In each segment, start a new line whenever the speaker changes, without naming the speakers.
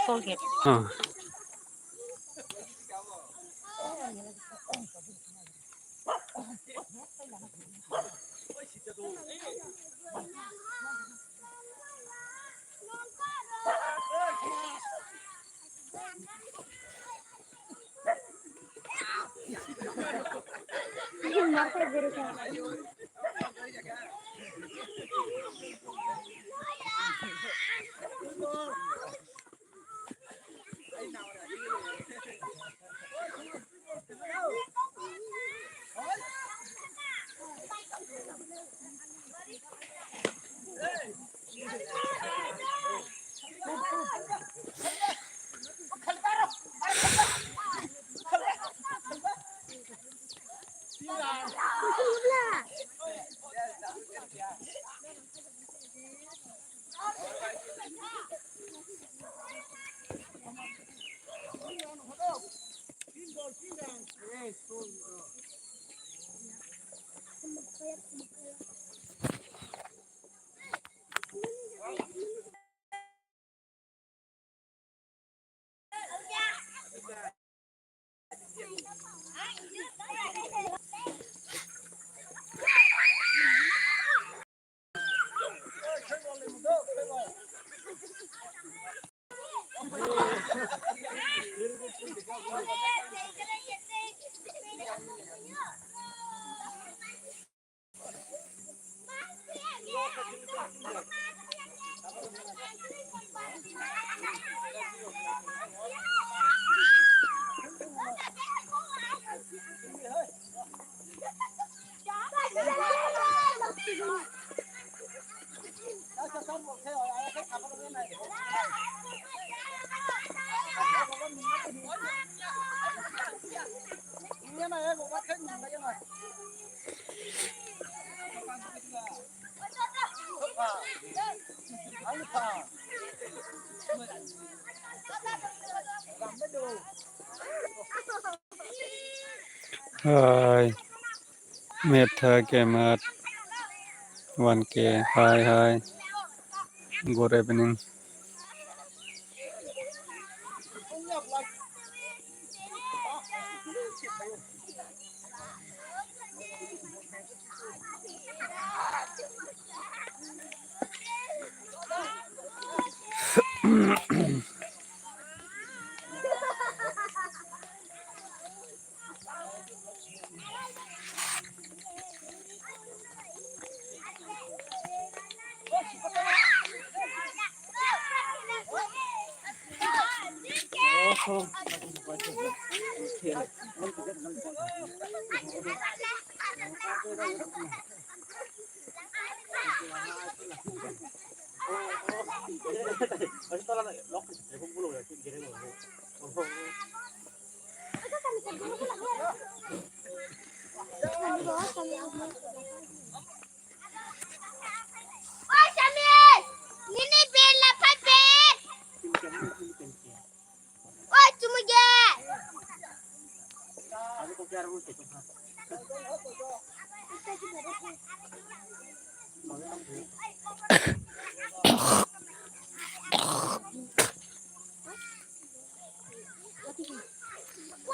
Colgate.
Ah, Hai, Meta Kemat, 1K. Hi. Good evening.
Ôi Samir, ini bela pabet. Ôi cuma je.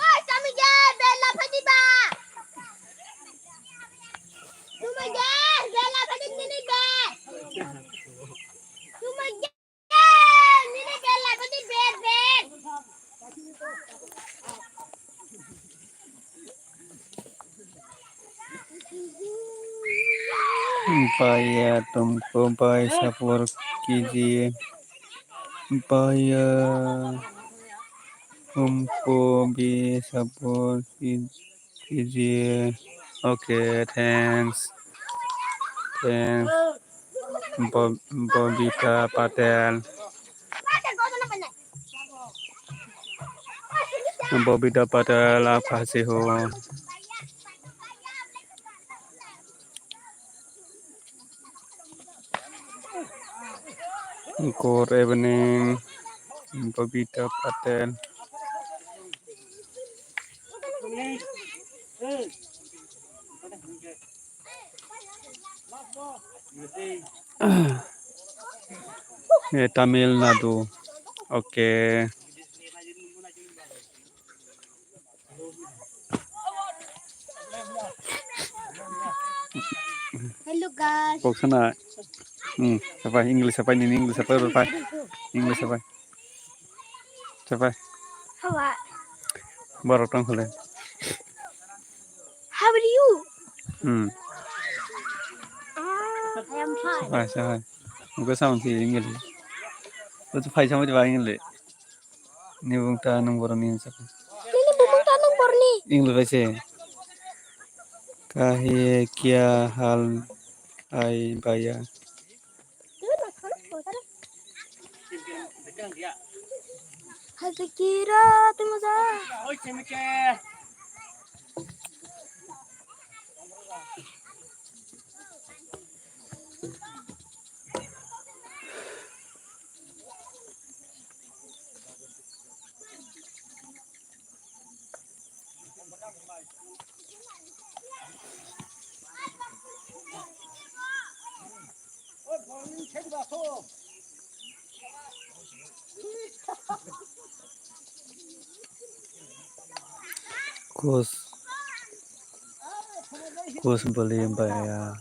Ôi Samir je bela pabet ba. Cuma je bela pabet ini be. Cuma je ini bela pabet be.
भैया तुमको भाई support कीजिए, भैया तुमको भी support कीजिए. Okay, thanks Bobita Patel. Bobita Patel, apa sih ho? Good evening, Bobita Patel. Tamil Nadu. Oke.
Hello guys.
Kok sana? Apa English apa ini English apa apa? English apa? Siapa?
How are
Baru tong hole.
How are you? I am fine.
Siapa siapa? Muka sama sih English. Lu tuh file sama coba English. Ini bungta nomor ini siapa?
Ini bumang tanong porni.
English baca. Kahe kia hal ai baya.
Hazikira tumuza.
Kos kos beli baya.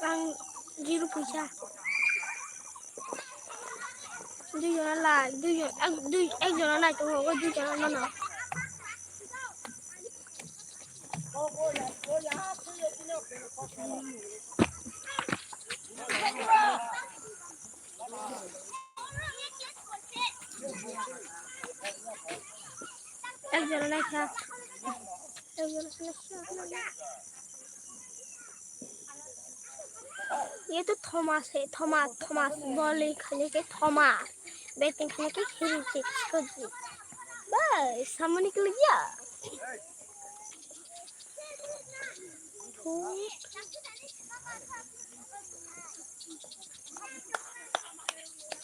Ang zero puisa. Du jona la, du ek jona na to go du jona na. Ek jona na kha. Ek jona na kha. ये तो Thomas है Thomas Thomas ball खाने के Thomas batting खाने के खिलचे खोजी बस सामने निकल गया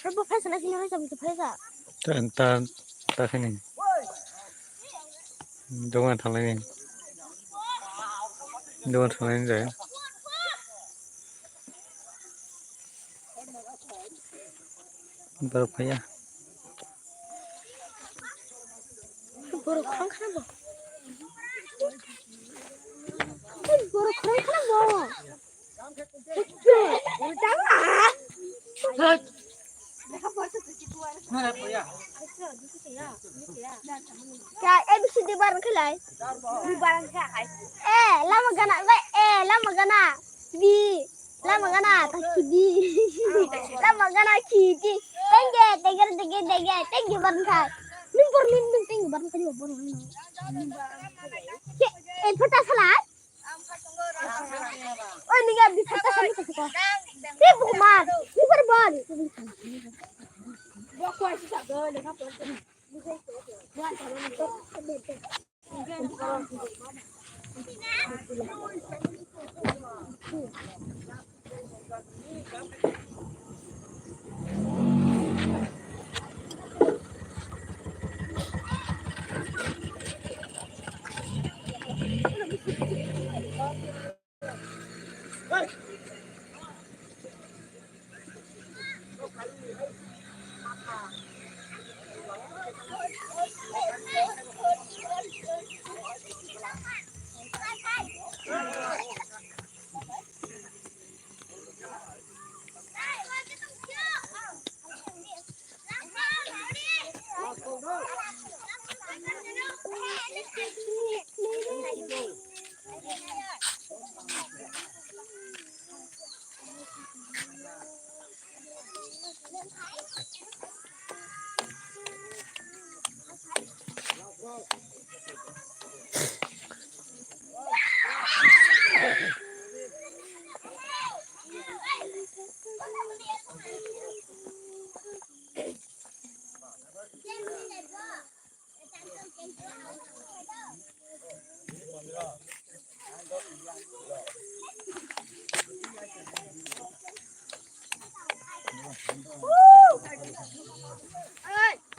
सब फैसा ना सिने फैसा भी तो फैसा
Tak ini. Jangan thalain. Jangan thalain saya. Berapa ya?
बोरो खरं खाना बोरो खरं खाना क्या ABCD bareng kelai bareng kai lama gana lama gana B lama gana takidi lama gana kidi tenge bareng kai ning tenge bareng kai bareng ke peta salat oh ni gak bisa peta salat ke bukan ni berbal gua kuat sih tak boleh apa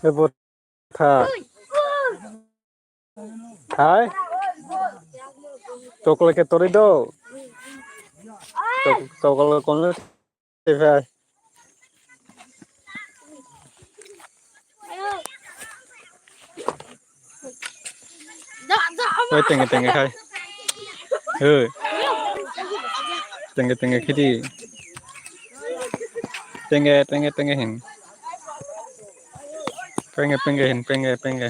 Cái bột thà thái tokol ke tori do tokol kon le te Ôi tenge tenge khai. Tenge khiti. Tenge hin. Penge.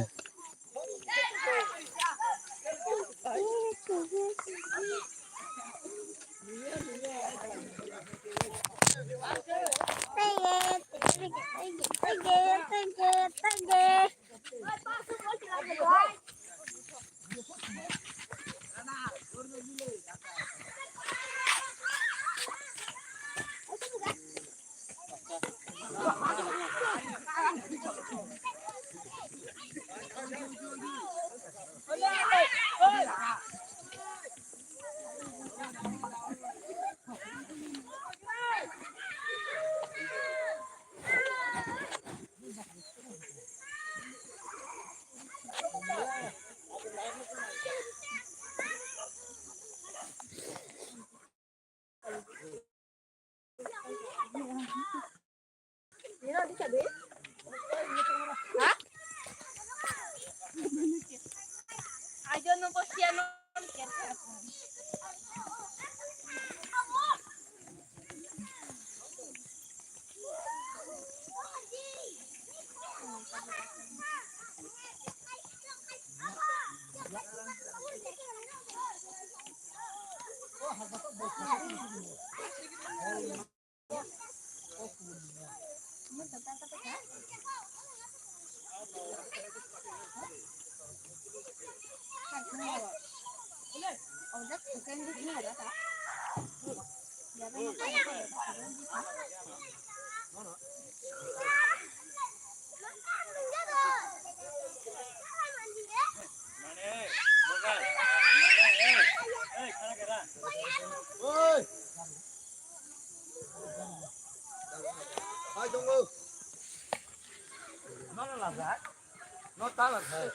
Nó tá là thề.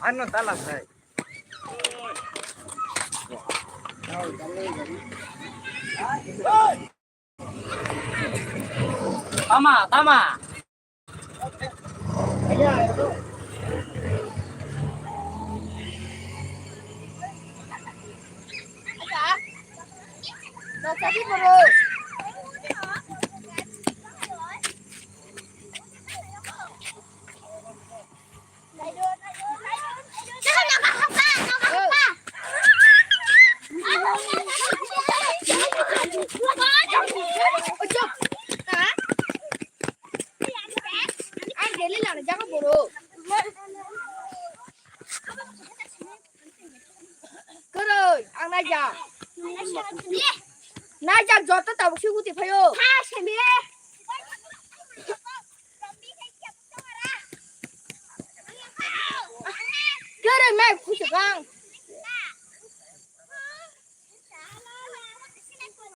Anh nó tá là thề. Tama.
Nó sẽ đi vào anh để lên làm cho nó bổ đồ cứ rồi ăn này giờ này giờ giọt tất cả một siêu thị phải không ha xem đi cứ rồi mẹ phụ sự con